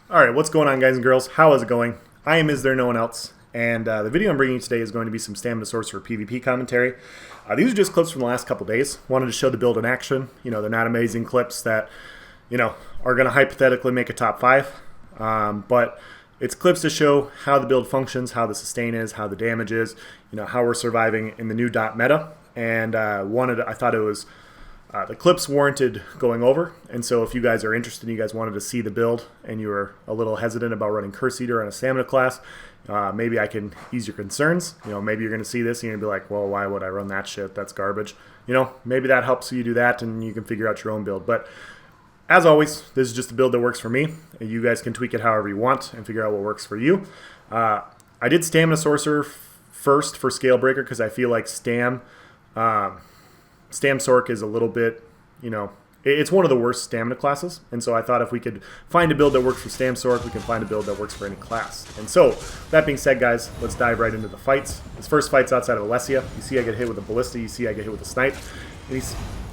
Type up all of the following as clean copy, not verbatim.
Alright, what's going on, guys and girls? How is it going? I am Is There No One Else, and the video I'm bringing you today is going to be some Stam Sorc PvP commentary. These are just clips from the last couple days. Wanted to show the build in action. You know, they're not amazing clips that, are going to hypothetically make a top 5, but it's clips to show how the build functions, how the sustain is, how the damage is, how we're surviving in the new dot meta, and I thought it was the clips warranted going over, and so if you guys are interested, you guys wanted to see the build, and you were a little hesitant about running Curse Eater on a Stamina class, maybe I can ease your concerns. Maybe you're going to see this and you're going to be like, well, why would I run that shit? That's garbage. Maybe that helps you do that, and you can figure out your own build. But as always, this is just a build that works for me. You guys can tweak it however you want and figure out what works for you. I did Stamina Sorcerer first for Scalebreaker because I feel like Stam Sorc is a little bit, it's one of the worst stamina classes, and so I thought if we could find a build that works for Stam Sorc, we can find a build that works for any class. And so, that being said, guys, let's dive right into the fights. This first fight's outside of Alessia. You see I get hit with a ballista, you see I get hit with a snipe, and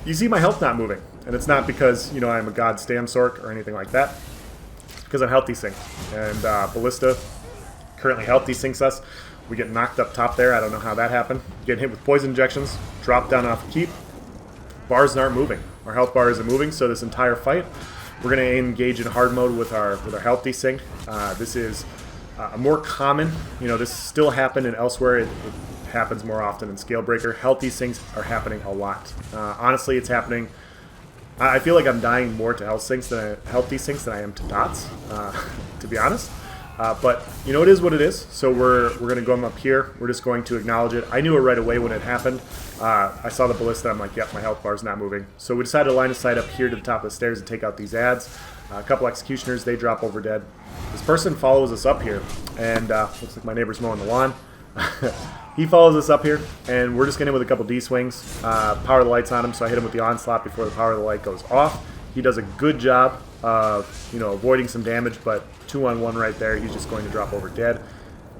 you see my health not moving. And it's not because, I'm a god Stam Sorc or anything like that. It's because I'm health desync. And ballista currently health desyncs us. We get knocked up top there. I don't know how that happened. Getting hit with poison injections, drop down off the keep. Bars aren't moving. Our health bar isn't moving, so this entire fight, we're going to engage in hard mode with our health desync. This is more common. This still happened, and elsewhere it happens more often in Scalebreaker. Health desyncs are happening a lot. Honestly, it's happening. I feel like I'm dying more to health desyncs than I am to dots, to be honest. But it is what it is. So we're going to go up here. We're just going to acknowledge it. I knew it right away when it happened. I saw the ballista. I'm like, yep, my health bar's not moving. So we decided to line of sight up here to the top of the stairs and take out these ads. A couple executioners, they drop over dead. This person follows us up here, and looks like my neighbor's mowing the lawn. He follows us up here, and we're just getting in with a couple D-swings. Power the lights on him, so I hit him with the onslaught before the power of the light goes off. He does a good job of, avoiding some damage, but 2-on-1 right there, he's just going to drop over dead.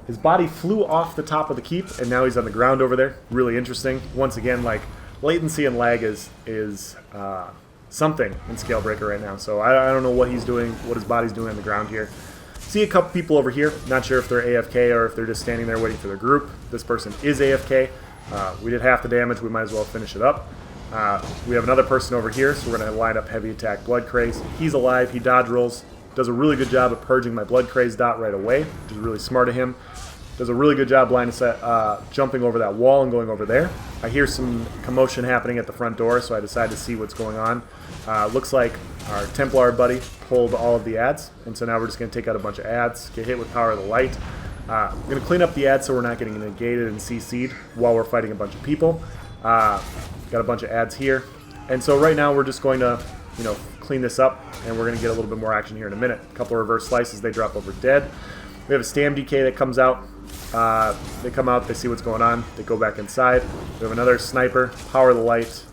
His body flew off the top of the keep, and now he's on the ground over there. Really interesting. Once again, like, latency and lag is something in Scalebreaker right now. So I don't know what he's doing, what his body's doing on the ground here. See a couple people over here. Not sure if they're AFK or if they're just standing there waiting for their group. This person is AFK. We did half the damage. We might as well finish it up. We have another person over here, so we're going to line up heavy attack Blood Craze. He's alive. He dodge rolls. Does a really good job of purging my Blood Craze dot right away, which is really smart of him. Does a really good job line of set, jumping over that wall and going over there. I hear some commotion happening at the front door, so I decided to see what's going on. Looks like our Templar buddy pulled all of the ads, and so now we're just going to take out a bunch of ads, get hit with Power of the Light. We're going to clean up the ads so we're not getting negated and CC'd while we're fighting a bunch of people. Got a bunch of ads here. And so right now we're just going to, clean this up, and we're going to get a little bit more action here in a minute. A couple of reverse slices, they drop over dead. We have a Stam DK that comes out. They come out, they see what's going on, they go back inside. We have another sniper, Power of the Light.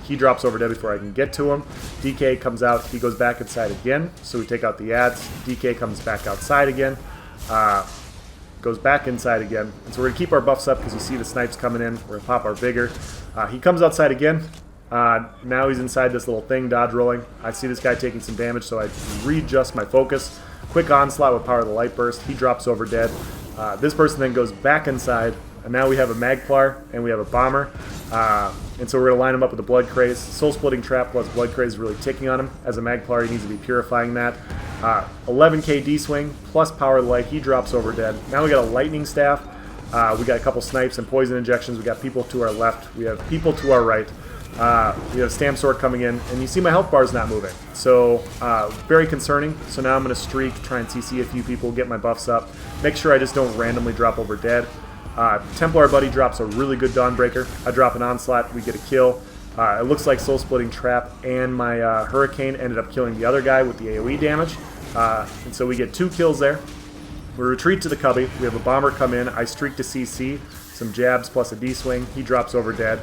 He drops over dead before I can get to him. DK comes out, he goes back inside again, so we take out the ads. DK comes back outside again. Goes back inside again. And so we're going to keep our buffs up because you see the snipes coming in. We're going to pop our Vigor. He comes outside again. Now he's inside this little thing, dodge rolling. I see this guy taking some damage, so I readjust my focus. Quick onslaught with Power of the Light Burst. He drops over dead. This person then goes back inside, and now we have a Magplar and we have a Bomber. And so we're going to line him up with a Blood Craze. Soul Splitting Trap plus Blood Craze is really ticking on him. As a Magplar, he needs to be purifying that. 11k D-Swing plus Power of the Light. He drops over dead. Now we got a Lightning Staff. We got a couple snipes and poison injections. We got people to our left. We have people to our right. We have Stam Sorc coming in, and you see my health bar is not moving. So, very concerning. So now I'm going to streak, try and CC a few people, get my buffs up. Make sure I just don't randomly drop over dead. Templar buddy drops a really good Dawnbreaker. I drop an Onslaught, we get a kill. It looks like Soul Splitting Trap and my Hurricane ended up killing the other guy with the AoE damage. And so we get 2 kills there. We retreat to the cubby. We have a Bomber come in. I streak to CC. Some jabs plus a D-Swing. He drops over dead.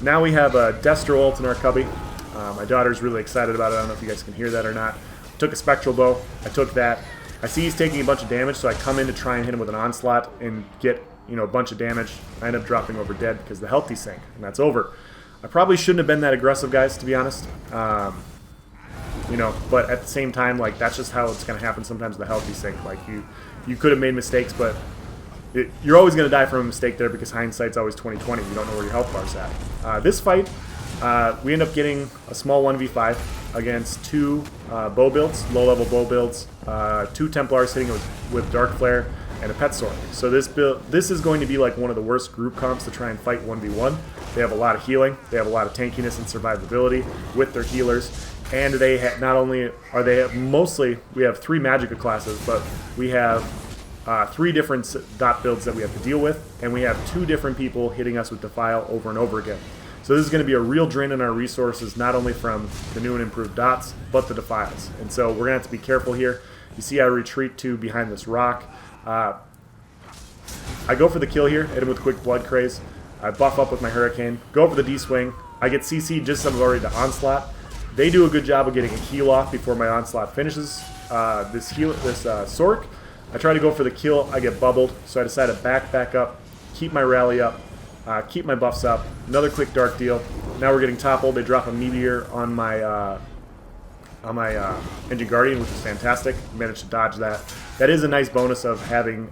Now we have a Destro ult in our cubby. My daughter's really excited about it. I don't know if you guys can hear that or not. Took a Spectral Bow. I took that. I see he's taking a bunch of damage, so I come in to try and hit him with an Onslaught and get a bunch of damage. I end up dropping over dead because the health desync, and that's over. I probably shouldn't have been that aggressive, guys, to be honest. you know, but at the same time, like, that's just how it's going to happen sometimes with the healthy sync. Like, you could have made mistakes, but you're always going to die from a mistake there because hindsight's always 20/20. You don't know where your health bar's at. This fight, we end up getting a small 1v5 against two bow builds, low-level bow builds, two Templars hitting with Dark Flare, and a Pet Sorc. So this is going to be like one of the worst group comps to try and fight 1v1. They have a lot of healing, they have a lot of tankiness and survivability with their healers, and they not only are they mostly, we have 3 Magicka classes, but we have 3 different dot builds that we have to deal with, and we have 2 different people hitting us with Defile over and over again. So this is going to be a real drain on our resources, not only from the new and improved dots, but the Defiles. And so we're going to have to be careful here. You see I retreat to behind this rock. I go for the kill here, hit him with quick Blood Craze. I buff up with my Hurricane, go for the D-Swing. I get CC'd just as I'm already to Onslaught. They do a good job of getting a heal off before my Onslaught finishes this Sorc. I try to go for the kill, I get bubbled, so I decide to back up, keep my rally up, keep my buffs up. Another quick dark deal. Now we're getting toppled. They drop a Meteor on my Engine Guardian, which is fantastic. Managed to dodge that. That is a nice bonus of having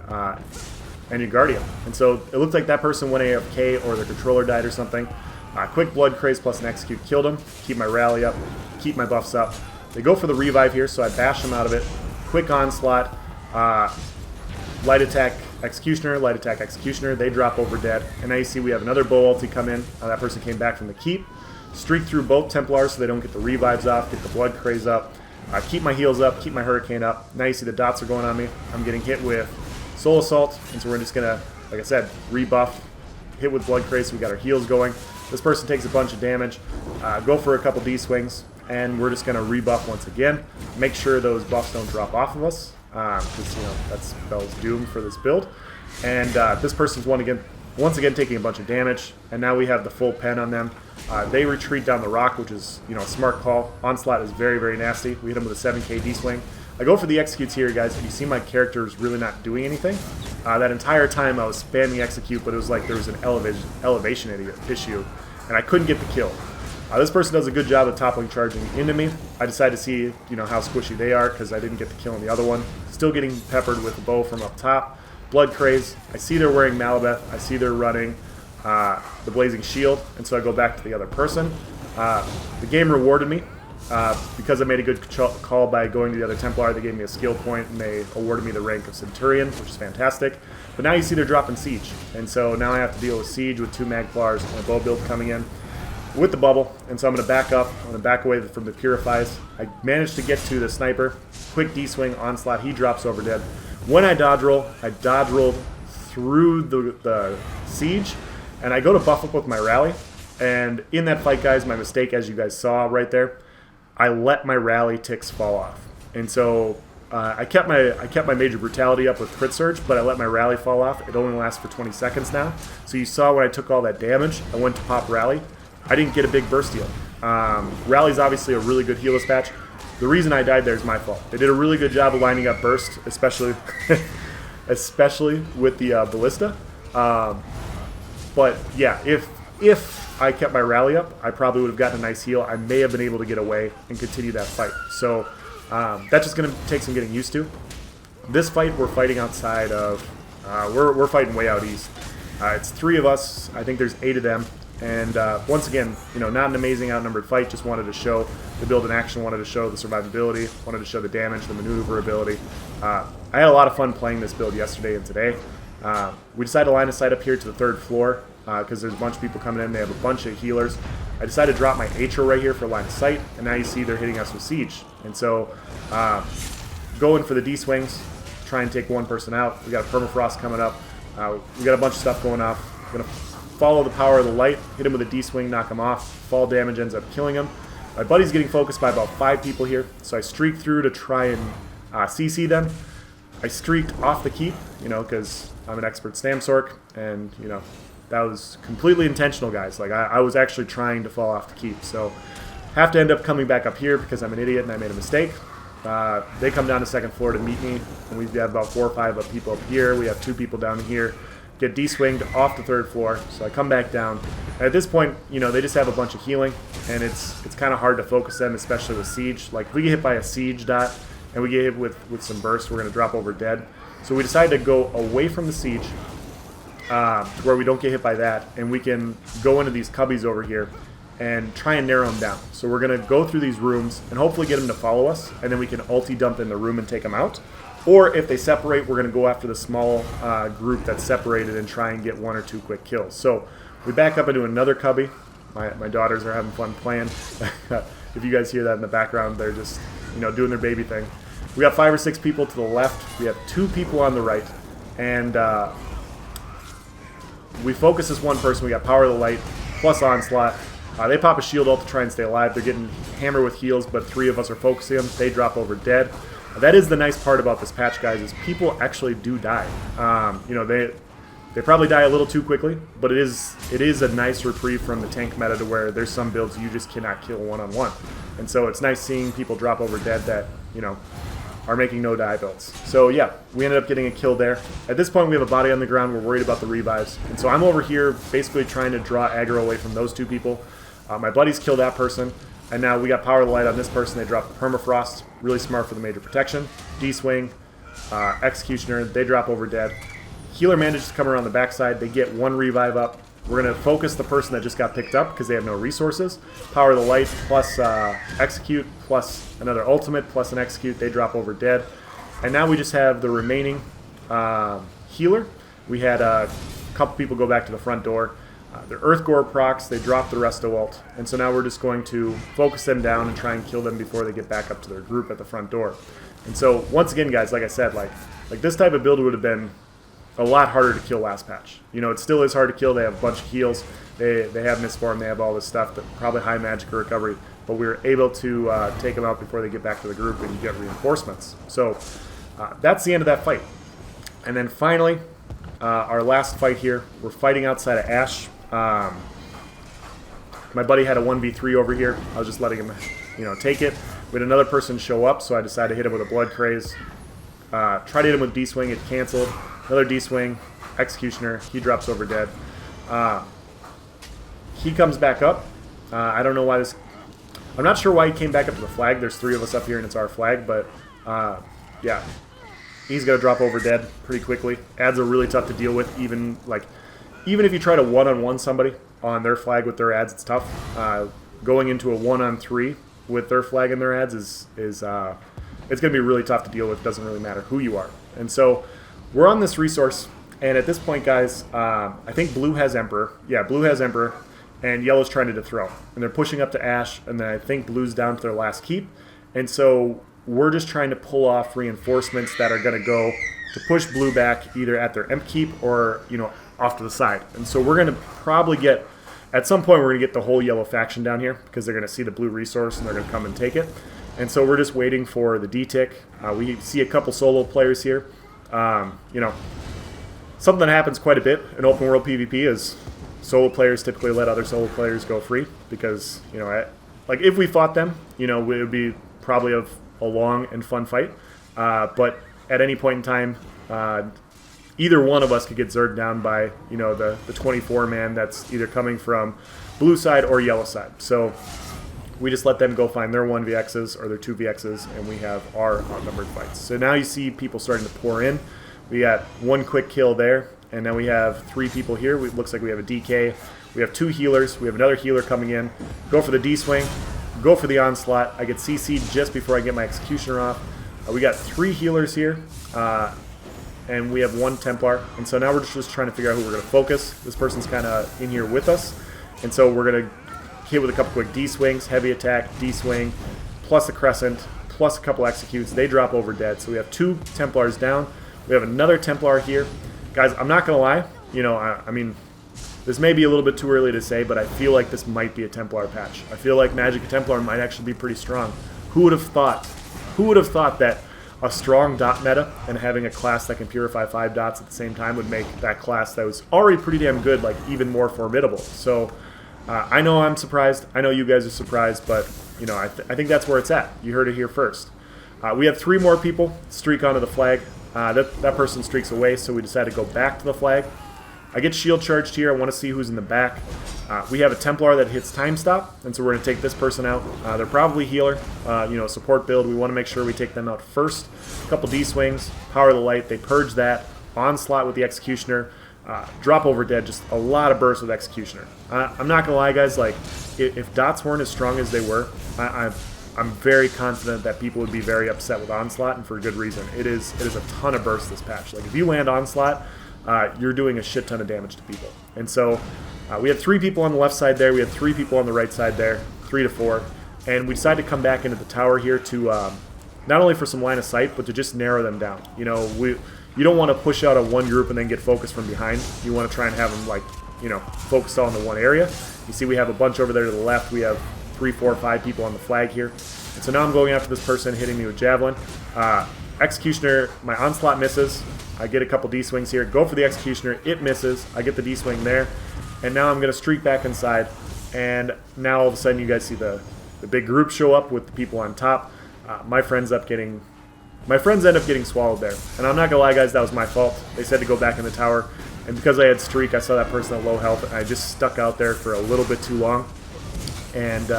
Engine Guardian. And so it looked like that person went AFK or their controller died or something. Quick Blood Craze plus an Execute killed him. Keep my rally up, keep my buffs up. They go for the revive here, so I bash them out of it. Quick Onslaught, Light Attack Executioner, Light Attack Executioner. They drop over dead. And now you see we have another Bow ulti come in. That person came back from the keep. Streak through both Templars so they don't get the revives off, get the Blood Craze up. Keep my heals up, keep my Hurricane up. Now you see the dots are going on me. I'm getting hit with Soul Assault, and so we're just going to, like I said, rebuff, hit with Blood Craze so we got our heals going. This person takes a bunch of damage, go for a couple D-swings, and we're just going to rebuff once again. Make sure those buffs don't drop off of us, because, you know, that spells doom for this build. And this person's once again taking a bunch of damage, and now we have the full pen on them. They retreat down the rock, which is, you know, a smart call. Onslaught is very, very nasty. We hit him with a 7k D-swing. I go for the executes here, guys, and you see my character is really not doing anything. That entire time I was spamming execute, but it was like there was an elevation issue, and I couldn't get the kill. This person does a good job of toppling charging into me. I decided to see, you know, how squishy they are because I didn't get the kill on the other one. Still getting peppered with the bow from up top. Blood Craze. I see they're wearing Malabeth. I see they're running the Blazing Shield, and so I go back to the other person. The game rewarded me because I made a good call by going to the other Templar. They gave me a skill point, and they awarded me the rank of Centurion, which is fantastic. But now you see they're dropping Siege, and so now I have to deal with Siege with 2 Magplars and a bow build coming in with the bubble, and so I'm going to back up. I'm going to back away from the Purifies. I managed to get to the Sniper. Quick D-swing, Onslaught. He drops over dead. When I dodge roll through the Siege, and I go to buff up with my rally. And in that fight, guys, my mistake, as you guys saw right there, I let my rally ticks fall off. And so I kept my Major Brutality up with Crit Surge, but I let my rally fall off. It only lasts for 20 seconds now. So you saw when I took all that damage, I went to pop rally. I didn't get a big burst heal. Rally's obviously a really good heal patch. The reason I died there is my fault. They did a really good job of lining up burst, especially with the Ballista. But yeah, if I kept my rally up, I probably would have gotten a nice heal. I may have been able to get away and continue that fight. So that's just going to take some getting used to. This fight, we're fighting outside of, we're fighting way out east. It's 3 of us. I think there's 8 of them. And once again, you know, not an amazing outnumbered fight. Just wanted to show the build in action. Wanted to show the survivability. Wanted to show the damage, the maneuverability. I had a lot of fun playing this build yesterday and today. We decided to line a sight up here to the 3rd floor because there's a bunch of people coming in. They have a bunch of healers. I decided to drop my Atro right here for line of sight, and now you see they're hitting us with Siege. And so going for the D-swings, try and take one person out. We got a Permafrost coming up. We got a bunch of stuff going off. We're going to follow the power of the light, hit him with a D-swing, knock him off. Fall damage ends up killing him. My buddy's getting focused by about 5 people here, so I streak through to try and CC them. I streaked off the keep, you know, because I'm an expert Stam Sorc, and, you know, that was completely intentional, guys. Like, I was actually trying to fall off the keep, so have to end up coming back up here because I'm an idiot and I made a mistake. They come down to 2nd floor to meet me, and we've got about 4 or 5 people up here. We have 2 people down here get de-swinged off the 3rd floor. So I come back down. And at this point, you know, they just have a bunch of healing, and it's kind of hard to focus them, especially with siege. Like if we get hit by a siege dot and we get hit with some burst, we're going to drop over dead. So we decided to go away from the siege where we don't get hit by that, and we can go into these cubbies over here and try and narrow them down. So we're going to go through these rooms and hopefully get them to follow us, and then we can ulti dump in the room and take them out. Or if they separate, we're going to go after the small group that's separated and try and get 1 or 2 quick kills. So we back up into another cubby. My daughters are having fun playing. If you guys hear that in the background, they're just, you know, doing their baby thing. We got 5 or 6 people to the left. We have 2 people on the right. And we focus this one person. We got Power of the Light plus Onslaught. They pop a shield ult to try and stay alive. They're getting hammered with heals, but 3 of us are focusing them. They drop over dead. That is the nice part about this patch, guys, is people actually do die. You know, they probably die a little too quickly, but it is a nice reprieve from the tank meta to where there's some builds you just cannot kill one-on-one. And so it's nice seeing people drop over dead that, you know, are making no die builds. So yeah, we ended up getting a kill there. At this point we have a body on the ground, we're worried about the revives. And so I'm over here basically trying to draw aggro away from those 2 people. My buddies killed that person, and now we got Power of the Light on this person. They drop the Permafrost, really smart for the major protection. D-Swing, Executioner, they drop over dead. Healer manages to come around the backside, they get 1 revive up. We're going to focus the person that just got picked up because they have no resources. Power of the Light plus Execute plus another ultimate plus an Execute. They drop over dead. And now we just have the remaining healer. We had a couple people go back to the front door. Their Earth Gore procs, they drop the resto ult. And so now we're just going to focus them down and try and kill them before they get back up to their group at the front door. And so once again, guys, like I said, like this type of build would have been a lot harder to kill last patch. You know, it still is hard to kill. They have a bunch of heals. They have Mistform. They have all this stuff, that probably high magic or recovery. But we were able to take them out before they get back to the group and get reinforcements. So that's the end of that fight. And then finally, our last fight here, we're fighting outside of Ash. My buddy had a 1v3 over here. I was just letting him, you know, take it. We had another person show up, so I decided to hit him with a Blood Craze. Tried to hit him with D-Swing, it canceled. Another D-Swing, Executioner, he drops over dead. He comes back up. I don't know why this... I'm not sure why he came back up to the flag. There's 3 of us up here and it's our flag, but yeah. He's going to drop over dead pretty quickly. Ads are really tough to deal with, even if you try to one-on-one somebody on their flag with their ads, it's tough. Going into a 1-on-3 with their flag and their ads is it's going to be really tough to deal with. It doesn't really matter who you are. And so we're on this resource, and at this point, guys, I think blue has Emperor. Yeah, blue has Emperor, and yellow's trying to dethrone. And they're pushing up to Ash, and then I think blue's down to their last keep. And so we're just trying to pull off reinforcements that are going to go to push blue back either at their Emp keep or, you know, off to the side. And so we're going to probably get, at some point we're going to get the whole yellow faction down here because they're going to see the blue resource and they're going to come and take it. And so we're just waiting for the D-Tick. We see a couple solo players here. You know, something that happens quite a bit in open world PvP is solo players typically let other solo players go free because, you know, like if we fought them, you know, it would be probably a long and fun fight. But at any point in time, either one of us could get zerged down by, you know, the 24-man that's either coming from blue side or yellow side. So we just let them go find their 1vx's or their 2vx's, and we have our outnumbered fights. So now you see people starting to pour in. We got 1 quick kill there, and now we have 3 people here. It looks like we have a DK. We have 2 healers. We have another healer coming in. Go for the D-Swing. Go for the Onslaught. I get CC'd just before I get my Executioner off. We got 3 healers here, and we have 1 Templar. And so now we're just trying to figure out who we're going to focus. This person's kind of in here with us, and so we're going to hit with a couple quick D-Swings, heavy attack, D-Swing, plus a Crescent, plus a couple Executes. They drop over dead. So we have 2 Templars down. We have another Templar here. Guys, I'm not going to lie. You know, I mean, this may be a little bit too early to say, but I feel like this might be a Templar patch. I feel like Magic Templar might actually be pretty strong. Who would have thought? Who would have thought that a strong dot meta and having a class that can purify 5 dots at the same time would make that class that was already pretty damn good, like, even more formidable? So I know I'm surprised. I know you guys are surprised, but, you know, I think that's where it's at. You heard it here first. We have 3 more people streak onto the flag. That person streaks away, so we decided to go back to the flag. I get shield charged here. I want to see who's in the back. We have a Templar that hits time stop, and so we're going to take this person out. They're probably healer, support build. We want to make sure we take them out first. A couple D-swings, power the light. They purge that. Onslaught with the Executioner. Drop over dead. Just a lot of bursts with Executioner. I'm not going to lie, guys. Like, if dots weren't as strong as they were, I'm very confident that people would be very upset with Onslaught, and for good reason. It is a ton of burst this patch. Like, if you land Onslaught, you're doing a shit ton of damage to people. And so we had 3 people on the left side there. We had 3 people on the right side there, 3 to 4. And we decided to come back into the tower here to not only for some line of sight, but to just narrow them down. You know, you don't want to push out a one group and then get focused from behind. You want to try and have them, like, focused all in the one area. You see we have a bunch over there to the left. We have 3, 4, 5 people on the flag here. And so now I'm going after this person, hitting me with Javelin. Executioner, my Onslaught misses. I get a couple D-swings here. Go for the Executioner. It misses. I get the D-swing there. And now I'm going to streak back inside. And now all of a sudden you guys see the big group show up with the people on top. My friends end up getting swallowed there. And I'm not going to lie, guys, that was my fault. They said to go back in the tower. And because I had streak, I saw that person at low health. And I just stuck out there for a little bit too long. And,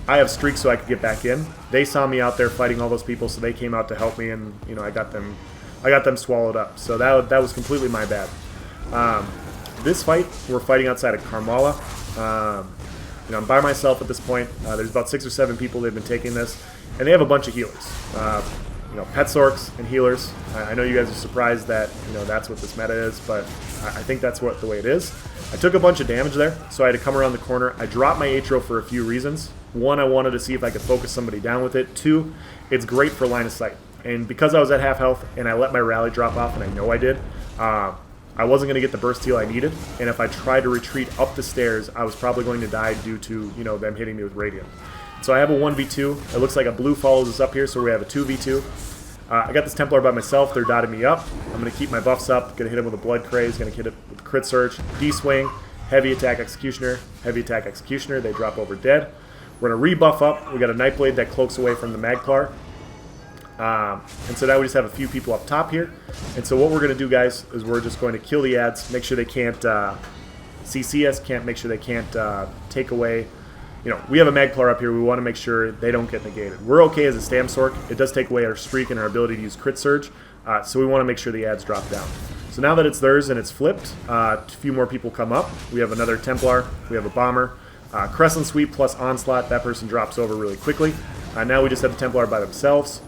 I have streak so I could get back in. They saw me out there fighting all those people, so they came out to help me. And, I got them swallowed up. So that was completely my bad. This fight, we're fighting outside of Karmala. I'm by myself at this point. There's about 6 or 7 people. They've been taking this, and they have a bunch of healers. Pet Sorcs and healers. I know you guys are surprised that that's what this meta is, but I think that's the way it is. I took a bunch of damage there, so I had to come around the corner. I dropped my Atro for a few reasons. 1, I wanted to see if I could focus somebody down with it. 2, it's great for line of sight. And because I was at half health and I let my rally drop off, and I know I did, I wasn't going to get the burst heal I needed, and if I tried to retreat up the stairs, I was probably going to die due to, them hitting me with Radiant. So I have a 1v2. It looks like a blue follows us up here, so we have a 2v2. I got this Templar by myself. They're dotting me up. I'm going to keep my buffs up. Going to hit him with a Blood Craze. Going to hit it with Crit Surge. D-Swing. Heavy Attack Executioner. Heavy Attack Executioner. They drop over dead. We're going to rebuff up. We got a Nightblade that cloaks away from the Magplar. And so now we just have a few people up top here. And so what we're going to do, guys, is we're just going to kill the ads, make sure they can't CC us, make sure they can't take away. We have a Magplar up here. We want to make sure they don't get negated. We're okay as a Stam Sorc. It does take away our streak and our ability to use Crit Surge, so we want to make sure the ads drop down. So now that it's theirs and it's flipped, a few more people come up. We have another Templar. We have a Bomber. Crescent Sweep plus Onslaught. That person drops over really quickly. Now we just have the Templar by themselves.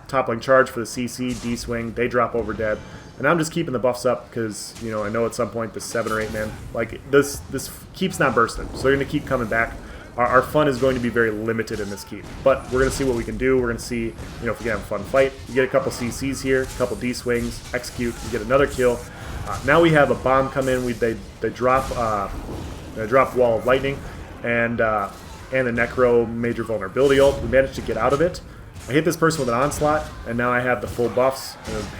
Toppling Charge for the CC, D-Swing. They drop over dead. And I'm just keeping the buffs up because, I know at some point this 7 or 8 man, like this keep's not bursting. So they're going to keep coming back. Our fun is going to be very limited in this keep. But we're going to see what we can do. We're going to see, if we can have a fun fight. You get a couple CCs here, a couple D-Swings, execute, you get another kill. Now we have a bomb come in. They drop Wall of Lightning and the Necro Major Vulnerability ult. We managed to get out of it. I hit this person with an Onslaught, and now I have the full buffs.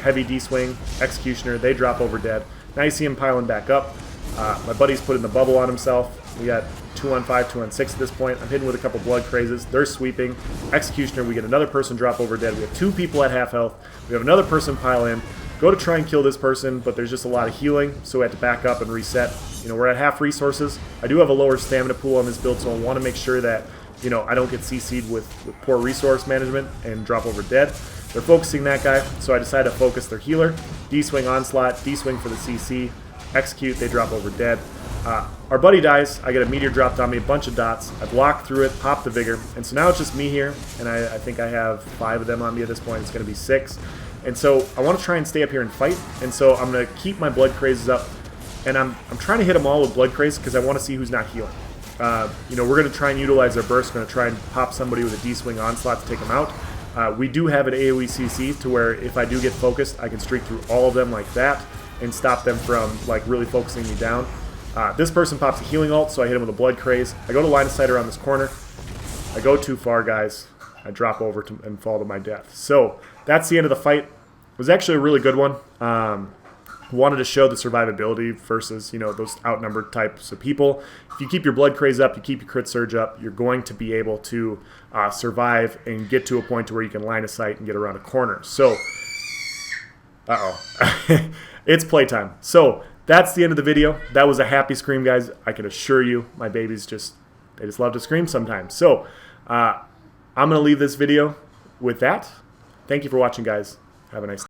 Heavy D-Swing, Executioner, they drop over dead. Now you see him piling back up. My buddy's putting the bubble on himself. We got 2 on 5, 2 on 6 at this point. I'm hitting with a couple Blood Crazes. They're sweeping. Executioner, we get another person drop over dead. We have 2 people at half health. We have another person pile in. Go to try and kill this person, but there's just a lot of healing, so we have to back up and reset. We're at half resources. I do have a lower stamina pool on this build, so I want to make sure that I don't get CC'd with poor resource management and drop over dead. They're focusing that guy, so I decided to focus their healer. D-Swing Onslaught, D-Swing for the CC, execute, they drop over dead. Our buddy dies, I get a meteor dropped on me, a bunch of dots. I block through it, pop the Vigor, and so now it's just me here, and I think I have 5 of them on me at this point. It's going to be 6. And so I want to try and stay up here and fight, and so I'm going to keep my Blood Crazes up, and I'm trying to hit them all with Blood Craze because I want to see who's not healing. We're going to try and utilize our burst. We're going to try and pop somebody with a D-Swing Onslaught to take them out. We do have an AoE CC to where if I do get focused, I can streak through all of them like that and stop them from really focusing me down. This person pops a healing ult, so I hit him with a Blood Craze. I go to line of sight around this corner. I go too far, guys. I drop over and fall to my death. So that's the end of the fight. It was actually a really good one. Wanted to show the survivability versus, those outnumbered types of people. If you keep your Blood Craze up, you keep your Crit Surge up, you're going to be able to survive and get to a point to where you can line of sight and get around a corner. So Uh-oh. It's playtime. So that's the end of the video. That was a happy scream, guys. I can assure you my babies they just love to scream sometimes. So I'm going to leave this video with that. Thank you for watching, guys. Have a nice day.